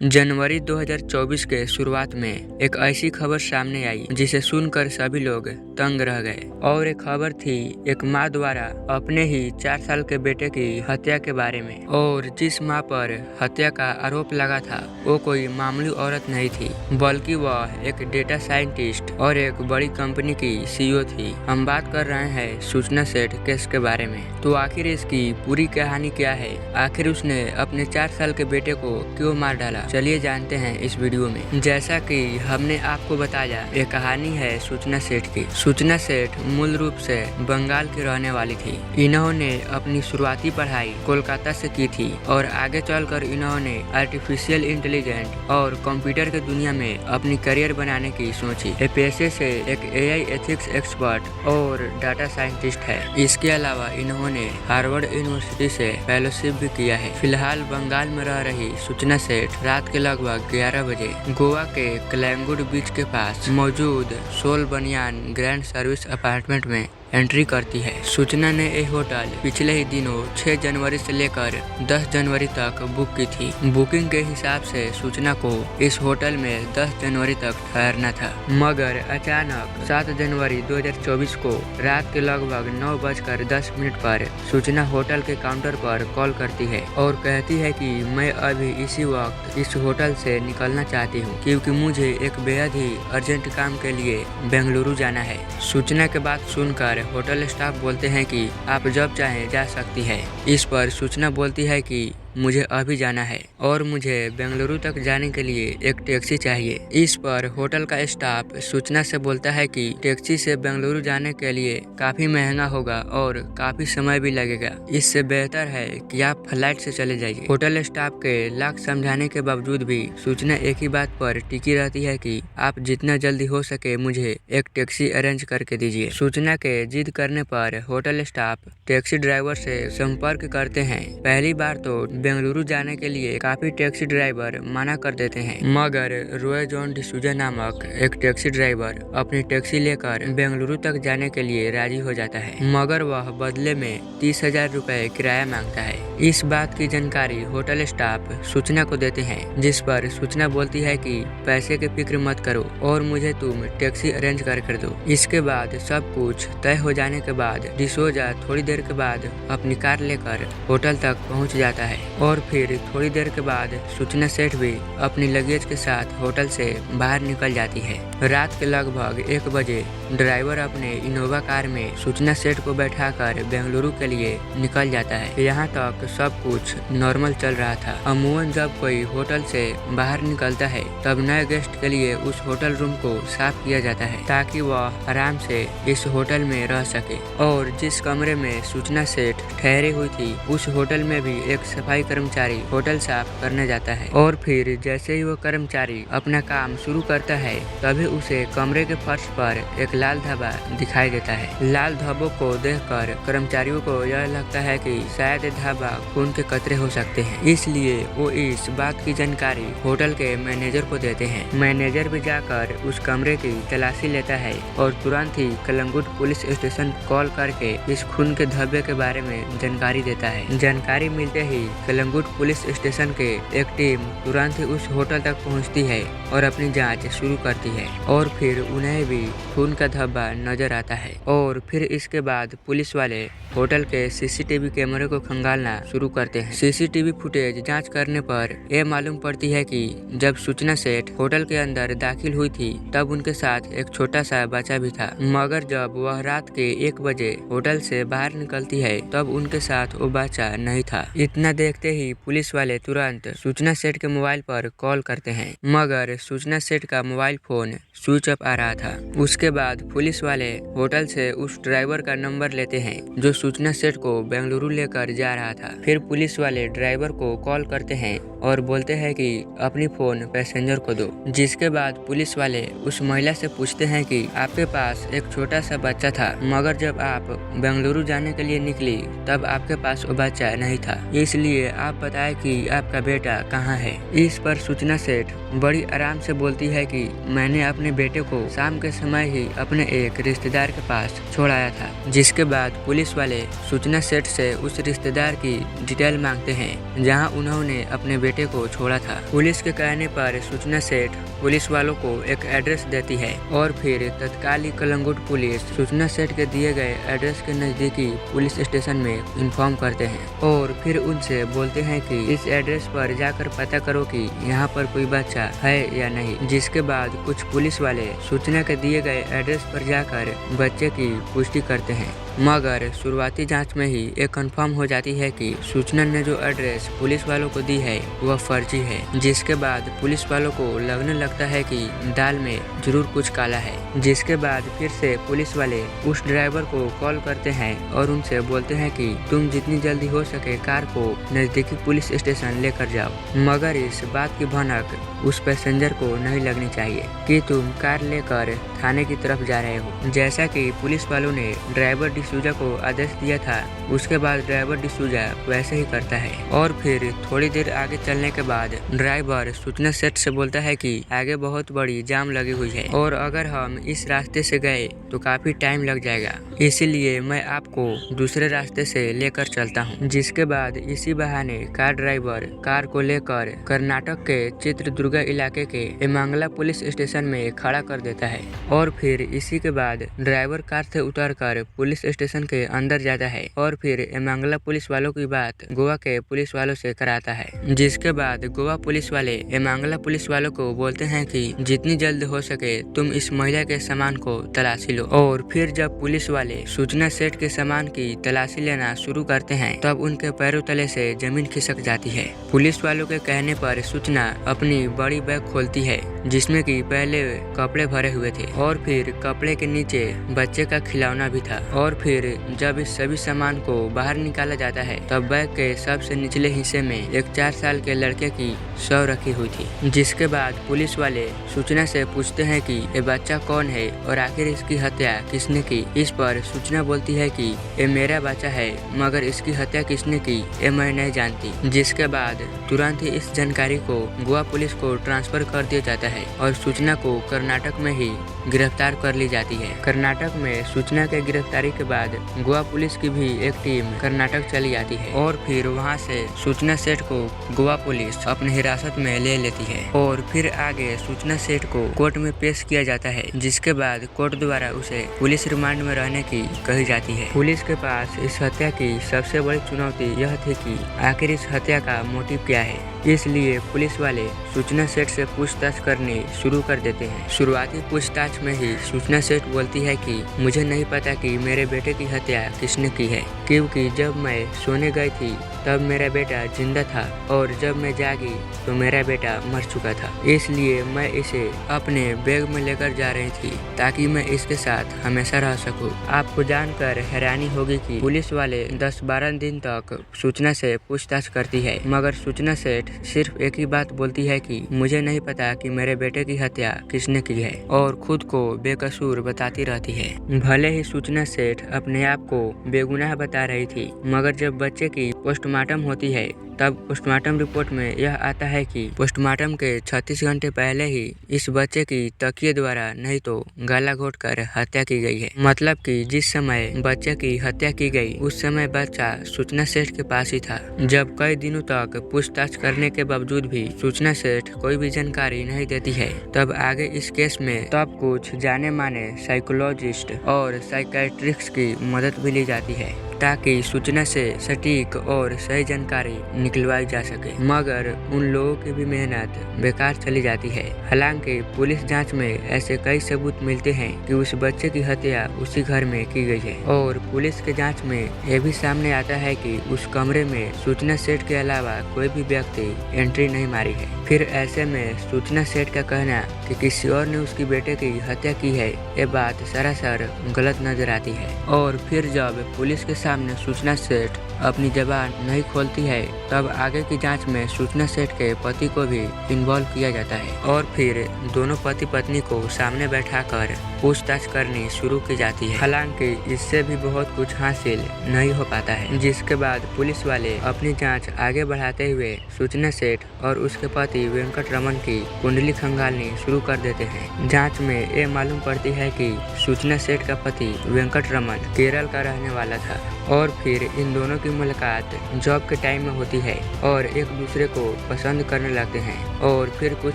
जनवरी 2024 के शुरुआत में एक ऐसी खबर सामने आई जिसे सुनकर सभी लोग तंग रह गए। और एक खबर थी एक माँ द्वारा अपने ही 4 साल के बेटे की हत्या के बारे में। और जिस माँ पर हत्या का आरोप लगा था वो कोई मामूली औरत नहीं थी, बल्कि वह एक डेटा साइंटिस्ट और एक बड़ी कंपनी की सीईओ थी। हम बात कर रहे हैं सूचना सेठ केस के बारे में। तो आखिर इसकी पूरी कहानी क्या है? आखिर उसने अपने 4 साल के बेटे को क्यों मार डाला? चलिए जानते हैं इस वीडियो में। जैसा कि हमने आपको बताया, ये कहानी है सूचना सेठ की। सूचना सेठ मूल रूप से बंगाल की रहने वाली थी। इन्होंने अपनी शुरुआती पढ़ाई कोलकाता से की थी और आगे चलकर इन्होंने आर्टिफिशियल इंटेलिजेंस और कंप्यूटर की दुनिया में अपनी करियर बनाने की सोची। ये पेशे से एक एआई एथिक्स एक्सपर्ट और डाटा साइंटिस्ट है। इसके अलावा इन्होंने हार्वर्ड यूनिवर्सिटी से फेलोशिप भी किया है। फिलहाल बंगाल में रह रही सूचना सेठ रात के लगभग 11 बजे गोवा के कलंगुट बीच के पास मौजूद सोल बनियान ग्रैंड सर्विस अपार्टमेंट में एंट्री करती है। सूचना ने ये होटल पिछले ही दिनों 6 जनवरी से लेकर 10 जनवरी तक बुक की थी। बुकिंग के हिसाब से सूचना को इस होटल में 10 जनवरी तक ठहरना था, मगर अचानक 7 जनवरी 2024 को रात के लगभग 9:10 पर सूचना होटल के काउंटर पर कॉल करती है और कहती है कि मैं अभी इसी वक्त इस होटल से निकलना चाहती हूँ, क्योंकि मुझे एक बेहद ही अर्जेंट काम के लिए बेंगलुरु जाना है। सूचना के बात सुनकर होटल स्टाफ बोलते हैं कि आप जब चाहें जा सकती है। इस पर सूचना बोलती है कि मुझे अभी जाना है और मुझे बेंगलुरु तक जाने के लिए एक टैक्सी चाहिए। इस पर होटल का स्टाफ सूचना से बोलता है कि टैक्सी से बेंगलुरु जाने के लिए काफी महंगा होगा और काफी समय भी लगेगा। इससे बेहतर है कि आप फ्लाइट से चले जाइए। होटल स्टाफ के लाख समझाने के बावजूद भी सूचना एक ही बात पर टिकी रहती है कि आप जितना जल्दी हो सके मुझे एक टैक्सी अरेंज करके दीजिए। सूचना के जिद करने पर होटल स्टाफ टैक्सी ड्राइवर से संपर्क करते हैं। पहली बार तो बेंगलुरु जाने के लिए काफी टैक्सी ड्राइवर मना कर देते हैं, मगर रॉय जॉन डिसूजा नामक एक टैक्सी ड्राइवर अपनी टैक्सी लेकर बेंगलुरु तक जाने के लिए राजी हो जाता है, मगर वह बदले में 30,000 रुपए किराया मांगता है। इस बात की जानकारी होटल स्टाफ सूचना को देते हैं, जिस पर सूचना बोलती है कि पैसे की फिक्र मत करो और मुझे तुम टैक्सी अरेंज कर दो। इसके बाद सब कुछ तय हो जाने के बाद डिसूजा थोड़ी देर के बाद अपनी कार लेकर होटल तक पहुंच जाता है और फिर थोड़ी देर के बाद सूचना सेठ भी अपनी लगेज के साथ होटल से बाहर निकल जाती है। रात के लगभग 1 बजे ड्राइवर अपने इनोवा कार में सूचना सेठ को बैठाकर बेंगलुरु के लिए निकल जाता है। यहाँ तक सब कुछ नॉर्मल चल रहा था। अमूमन जब कोई होटल से बाहर निकलता है तब नए गेस्ट के लिए उस होटल रूम को साफ किया जाता है ताकि वह आराम से इस होटल में रह सके। और जिस कमरे में सूचना सेठ ठहरी हुई थी उस होटल में भी एक सफाई कर्मचारी होटल साफ करने जाता है और फिर जैसे ही वो कर्मचारी अपना काम शुरू करता है तभी उसे कमरे के फर्श पर एक लाल धब्बा दिखाई देता है। लाल धब्बों को देखकर कर्मचारियों को यह लगता है कि शायद धब्बा खून के कतरे हो सकते हैं, इसलिए वो इस बात की जानकारी होटल के मैनेजर को देते हैं। मैनेजर भी जाकर उस कमरे की तलाशी लेता है और तुरंत ही कलंगुट पुलिस स्टेशन कॉल करके इस खून के धब्बे के बारे में जानकारी देता है। जानकारी मिलते ही कलंगुट पुलिस स्टेशन के एक टीम तुरंत ही उस होटल तक पहुंचती है और अपनी जांच शुरू करती है और फिर उन्हें भी खून का धब्बा नजर आता है। और फिर इसके बाद पुलिस वाले होटल के सीसीटीवी कैमरे को खंगालना शुरू करते हैं। सीसीटीवी फुटेज जांच करने पर यह मालूम पड़ती है कि जब सूचना सेठ होटल के अंदर दाखिल हुई थी तब उनके साथ एक छोटा सा बच्चा भी था, मगर जब वह रात के 1 बजे होटल से बाहर निकलती है तब उनके साथ वो बच्चा नहीं था। इतना देखते ही पुलिस वाले तुरंत सूचना सेठ के मोबाइल पर कॉल करते हैं, मगर सूचना सेठ का मोबाइल फोन स्विच ऑफ आ रहा था। उसके बाद पुलिस वाले होटल से उस ड्राइवर का नंबर लेते हैं जो सूचना सेठ को बेंगलुरु लेकर जा रहा था। फिर पुलिस वाले ड्राइवर को कॉल करते हैं और बोलते हैं कि अपनी फोन पैसेंजर को दो। जिसके बाद पुलिस वाले उस महिला से पूछते हैं कि आपके पास एक छोटा सा बच्चा था, मगर जब आप बेंगलुरु जाने के लिए निकली तब आपके पास वो बच्चा नहीं था, इसलिए आप बताएं कि आपका बेटा कहाँ है। इस पर सूचना सेठ बड़ी आराम से बोलती है कि मैंने अपने बेटे को शाम के समय ही अपने एक रिश्तेदार के पास छोड़ आया था। जिसके बाद पुलिस वाले सूचना सेट से उस रिश्तेदार की डिटेल मांगते हैं जहां उन्होंने अपने बेटे को छोड़ा था। पुलिस के कहने पर सूचना सेट पुलिस वालों को एक एड्रेस देती है और फिर तत्काल कलंगुट पुलिस सूचना सेट के दिए गए एड्रेस के नजदीकी पुलिस स्टेशन में इन्फॉर्म करते हैं और फिर उनसे बोलते हैं कि इस एड्रेस पर जाकर पता करो कि यहाँ पर कोई बच्चा है या नहीं। जिसके बाद कुछ पुलिस वाले सूचना के दिए गए एड्रेस पर जाकर बच्चे की पुष्टि करते हैं, मगर शुरुआती जांच में ही ये कंफर्म हो जाती है कि सूचना ने जो एड्रेस पुलिस वालों को दी है वह फर्जी है। जिसके बाद पुलिस वालों को लगने लगता है कि दाल में जरूर कुछ काला है। जिसके बाद फिर से पुलिस वाले उस ड्राइवर को कॉल करते हैं और उनसे बोलते हैं कि तुम जितनी जल्दी हो सके कार को नजदीकी पुलिस स्टेशन लेकर जाओ, मगर इस बात की भनक उस पैसेंजर को नहीं लगनी चाहिए कि तुम कार लेकर थाने की तरफ जा रहे हो। जैसा कि पुलिस वालों ने ड्राइवर डिसूजा को आदेश दिया था, उसके बाद ड्राइवर डिसूजा वैसे ही करता है और फिर थोड़ी देर आगे चलने के बाद ड्राइवर सूचना सेट से बोलता है कि आगे बहुत बड़ी जाम लगी हुई है और अगर हम इस रास्ते से गए तो काफी टाइम लग जाएगा, इसीलिए मैं आपको दूसरे रास्ते से लेकर चलता हूँ। जिसके बाद इसी बहाने कार ड्राइवर कार को लेकर कर्नाटक के चित्रदुर्गा इलाके के एमांगला पुलिस स्टेशन में खड़ा कर देता है और फिर इसी के बाद ड्राइवर कार से उतरकर पुलिस स्टेशन के अंदर जाता है और फिर एमांगला पुलिस वालों की बात गोवा के पुलिस वालों से कराता है। जिसके बाद गोवा पुलिस वाले एमांगला पुलिस वालों को बोलते हैं कि जितनी जल्द हो सके तुम इस महिला के सामान को तलाशी लो। और फिर जब पुलिस वाले सूचना सेट के सामान की तलाशी लेना शुरू करते हैं तब उनके पैरों तले से जमीन खिसक जाती है। पुलिस वालों के कहने पर सूचना अपनी बड़ी बैग खोलती है जिसमें कि पहले कपड़े भरे हुए थे और फिर कपड़े के नीचे बच्चे का खिलौना भी था और फिर जब इस सभी सामान को बाहर निकाला जाता है तब बैग के सबसे निचले हिस्से में एक 4 साल के लड़के की शव रखी हुई थी। जिसके बाद पुलिस वाले सूचना से पूछते हैं कि ये बच्चा कौन है और आखिर इसकी हत्या किसने की। इस पर सूचना बोलती है कि ये मेरा बच्चा है मगर इसकी हत्या किसने की ये मैं नहीं जानती। जिसके बाद तुरंत ही इस जानकारी को गोवा पुलिस को ट्रांसफर कर दिया जाता है और सूचना को कर्नाटक में ही गिरफ्तार कर ली जाती है। कर्नाटक में सूचना के गिरफ्तारी के बाद गोवा पुलिस की भी एक टीम कर्नाटक चली जाती है और फिर वहां से सूचना सेठ को गोवा पुलिस अपनी हिरासत में ले लेती है और फिर आगे सूचना सेठ को कोर्ट में पेश किया जाता है। जिसके बाद कोर्ट द्वारा उसे पुलिस रिमांड में रहने की कही जाती है। पुलिस के पास इस हत्या की सबसे बड़ी चुनौती यह थी कि आखिर इस हत्या का मोटिव क्या है, इसलिए पुलिस वाले सूचना सेठ से पूछताछ करनी शुरू कर देते हैं। शुरुआती पूछताछ में ही सूचना सेठ बोलती है कि मुझे नहीं पता कि मेरे बेटे की हत्या किसने की है, क्योंकि जब मैं सोने गई थी तब मेरा बेटा जिंदा था और जब मैं जागी तो मेरा बेटा मर चुका था, इसलिए मैं इसे अपने बैग में लेकर जा रही थी ताकि मैं इसके साथ हमेशा रह सकूं। आपको जानकर हैरानी होगी कि पुलिस वाले 10-12 दिन तक सूचना से पूछताछ करती है मगर सूचना सेठ सिर्फ एक ही बात बोलती है कि मुझे नहीं पता कि मेरे बेटे की हत्या किसने की है और खुद को बेकसूर बताती रहती है। भले ही सूचना सेठ अपने आप को बेगुनाह बता रही थी मगर जब बच्चे की पोस्टमार्टम होती है तब पोस्टमार्टम रिपोर्ट में यह आता है कि पोस्टमार्टम के 36 घंटे पहले ही इस बच्चे की तकिए द्वारा नहीं तो गला घोटकर हत्या की गई है। मतलब कि जिस समय बच्चे की हत्या की गई उस समय बच्चा सूचना सेठ के पास ही था। जब कई दिनों तक पूछताछ करने के बावजूद भी सूचना सेठ कोई भी जानकारी नहीं देती है तब आगे इस केस में तब कुछ जाने माने साइकोलॉजिस्ट और साइकियाट्रिस्ट की मदद भी ली जाती है ताकि सूचना से सटीक और सही जानकारी निकलवाई जा सके, मगर उन लोगों की भी मेहनत बेकार चली जाती है। हालांकि पुलिस जांच में ऐसे कई सबूत मिलते हैं कि उस बच्चे की हत्या उसी घर में की गई है और पुलिस के जांच में यह भी सामने आता है कि उस कमरे में सूचना सेठ के अलावा कोई भी व्यक्ति एंट्री नहीं मारी है। फिर ऐसे में सूचना सेठ का कहना कि किसी और ने उसकी बेटे की हत्या की है ये बात सरासर गलत नजर आती है। और फिर जब पुलिस के सामने सूचना सेठ अपनी जबान नहीं खोलती है तब आगे की जांच में सूचना सेठ के पति को भी इन्वॉल्व किया जाता है और फिर दोनों पति पत्नी को सामने बैठाकर पूछताछ करनी शुरू की जाती है। हालांकि इससे भी बहुत कुछ हासिल नहीं हो पाता है, जिसके बाद पुलिस वाले अपनी जांच आगे बढ़ाते हुए सूचना सेठ और उसके पति वेंकट रमन की कुंडली खंगालनी शुरू कर देते हैं। जांच में ये मालूम पड़ती है कि सूचना सेठ का पति वेंकट रमन केरल का रहने वाला था और फिर इन दोनों की मुलाकात जॉब के टाइम में होती है और एक दूसरे को पसंद करने लगते हैं और फिर कुछ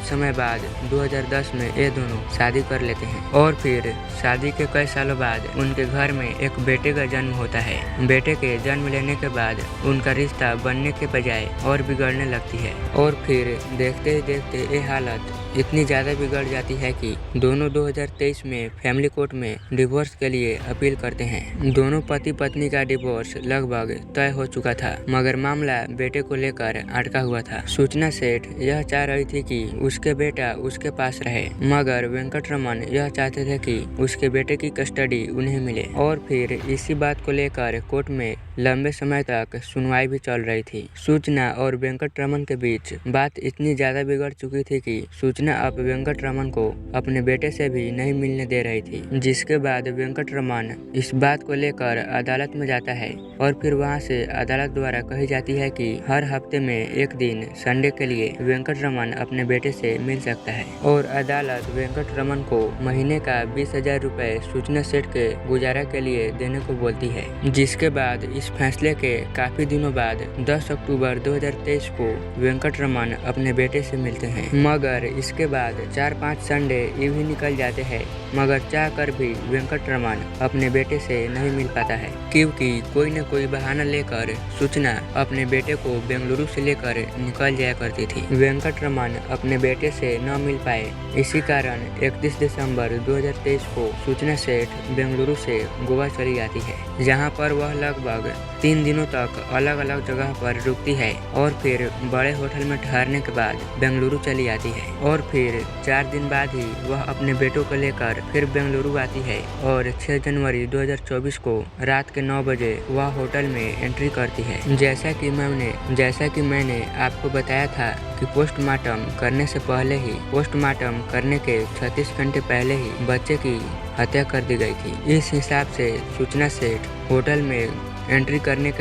समय बाद 2010 में ये दोनों शादी कर लेते हैं और फिर शादी के कई सालों बाद उनके घर में एक बेटे का जन्म होता है। बेटे के जन्म लेने के बाद उनका रिश्ता बनने के बजाय और बिगड़ने लगती है और फिर देखते ही देखते ये हालत इतनी ज़्यादा बिगड़ जाती है कि दोनों 2023 में फैमिली कोर्ट में डिवोर्स के लिए अपील करते हैं। दोनों पति पत्नी का डिवोर्स लगभग तय हो चुका था मगर मामला बेटे को लेकर अटका हुआ था। सूचना सेठ यह चाह रही थी कि उसके बेटा उसके पास रहे मगर वेंकट रमन यह चाहते थे कि उसके बेटे की कस्टडी उन्हें मिले और फिर इसी बात को लेकर कोर्ट में लंबे समय तक सुनवाई भी चल रही थी। सूचना और वेंकट रमन के बीच बात इतनी ज्यादा बिगड़ चुकी थी कि सूचना अब वेंकट रमन को अपने बेटे से भी नहीं मिलने दे रही थी, जिसके बाद वेंकट रमन इस बात को लेकर अदालत में जाता है और फिर वहां से अदालत द्वारा कही जाती है कि हर हफ्ते में एक दिन संडे के लिए वेंकट रमन अपने बेटे से मिल सकता है और अदालत वेंकट रमन को महीने का 20,000 रुपए सूचना सेठ के गुजारा के लिए देने को बोलती है। जिसके बाद इस फैसले के काफी दिनों बाद 10 अक्टूबर 2023 को वेंकट रमन अपने बेटे से मिलते हैं मगर इसके बाद 4-5 संडे यूं ही निकल जाते हैं मगर चाह कर भी वेंकट रमन अपने बेटे से नहीं मिल पाता है क्योंकि कोई न कोई बहाना लेकर सूचना अपने बेटे को बेंगलुरु से लेकर निकल जाया करती थी। वेंकट रमन अपने बेटे से न मिल पाए, इसी कारण 31 दिसंबर 2023 को सूचना सेठ बेंगलुरु से गोवा चली जाती है जहां पर वह लगभग 3 दिनों तक अलग अलग जगह पर रुकती है और फिर बड़े होटल में ठहरने के बाद बेंगलुरु चली जाती है और फिर 4 दिन बाद ही वह अपने बेटों को लेकर फिर बेंगलुरु आती है और 6 जनवरी 2024 को रात के 9 बजे वह होटल में एंट्री करती है। जैसा कि मैंने आपको बताया था कि पोस्टमार्टम करने से पहले ही पोस्टमार्टम करने के 36 घंटे पहले ही बच्चे की हत्या कर दी गई थी। इस हिसाब से सूचना सेठ होटल में एंट्री करने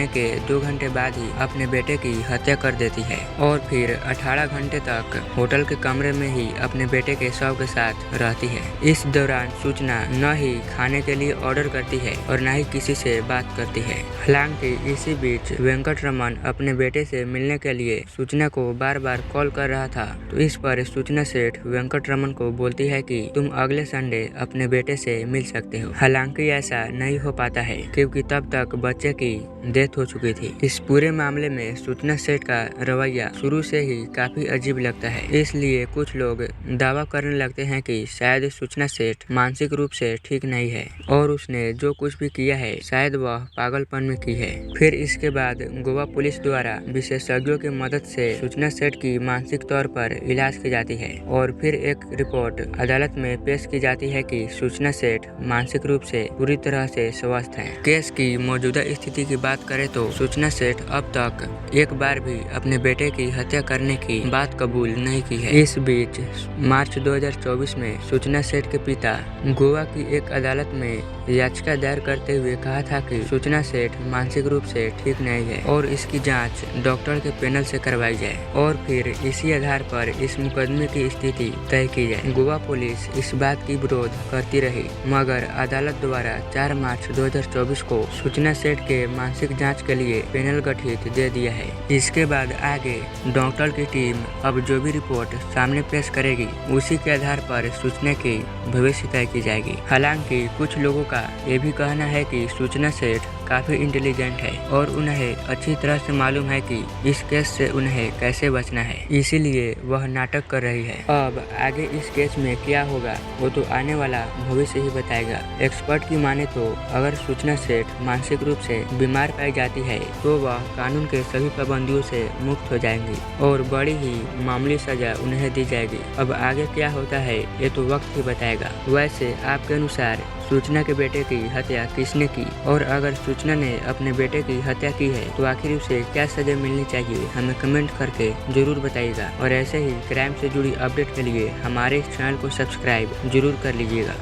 के 2 घंटे बाद ही अपने बेटे की हत्या कर देती है और फिर 18 घंटे तक होटल के कमरे में ही अपने बेटे के शव के साथ रहती है। इस दौरान सूचना न ही खाने के लिए ऑर्डर करती है और न ही किसी से बात करती है। हालांकि इसी बीच वेंकट रमन अपने बेटे से मिलने के लिए सूचना को बार बार कॉल कर रहा था तो इस पर सूचना सेठ वेंकट रमन को बोलती है कि तुम अगले संडे अपने बेटे से मिल सकते हो। हालांकि ऐसा नहीं हो पाता है क्योंकि तब तक बच्चे की डेथ हो चुकी थी। इस पूरे मामले में सूचना सेठ का रवैया शुरू से ही काफी अजीब लगता है, इसलिए कुछ लोग दावा करने लगते हैं कि शायद सूचना सेठ मानसिक रूप से ठीक नहीं है और उसने जो कुछ भी किया है शायद वह पागलपन में की है। फिर इसके बाद गोवा पुलिस द्वारा विशेषज्ञों की मदद से सूचना सेठ की मानसिक तौर पर इलाज की जाती है और फिर एक रिपोर्ट अदालत में पेश की जाती है कि सूचना सेठ मानसिक रूप से पूरी तरह से स्वस्थ है। केस की मौजूदा स्थिति की बात करें तो सूचना सेठ अब तक एक बार भी अपने बेटे की हत्या करने की बात कबूल नहीं की है। इस बीच मार्च 2024 में सूचना सेठ के पिता गोवा की एक अदालत में याचिका दायर करते हुए कहा था कि सूचना सेठ मानसिक रूप से ठीक नहीं है और इसकी जांच डॉक्टर के पैनल से करवाई जाए और फिर इसी आधार पर इस मुकदमे की स्थिति तय की जाए। गोवा पुलिस इस बात की विरोध करती रही मगर अदालत द्वारा 4 मार्च 2024 को सूचना सेठ के मानसिक जांच के लिए पैनल गठित दे दिया है। इसके बाद आगे डॉक्टर की टीम अब जो भी रिपोर्ट सामने पेश करेगी उसी के आधार पर सूचना की भविष्य तय की जाएगी। हालांकि कुछ लोगों का ये भी कहना है कि सूचना सेठ काफी इंटेलिजेंट है और उन्हें अच्छी तरह से मालूम है कि इस केस से उन्हें कैसे बचना है, इसीलिए वह नाटक कर रही है। अब आगे इस केस में क्या होगा वो तो आने वाला भविष्य ही बताएगा। एक्सपर्ट की माने तो अगर सूचना सेठ मानसिक रूप से बीमार पाई जाती है तो वह कानून के सभी पाबंदियों से मुक्त हो जाएंगी और बड़ी ही मामूली सजा उन्हें दी जाएगी। अब आगे क्या होता है ये तो वक्त ही बताएगा। वैसे आपके अनुसार सूचना के बेटे की हत्या किसने की, और अगर सूचना ने अपने बेटे की हत्या की है तो आखिर उसे क्या सजा मिलनी चाहिए, हमें कमेंट करके जरूर बताइएगा। और ऐसे ही क्राइम से जुड़ी अपडेट के लिए हमारे इस चैनल को सब्सक्राइब जरूर कर लीजिएगा।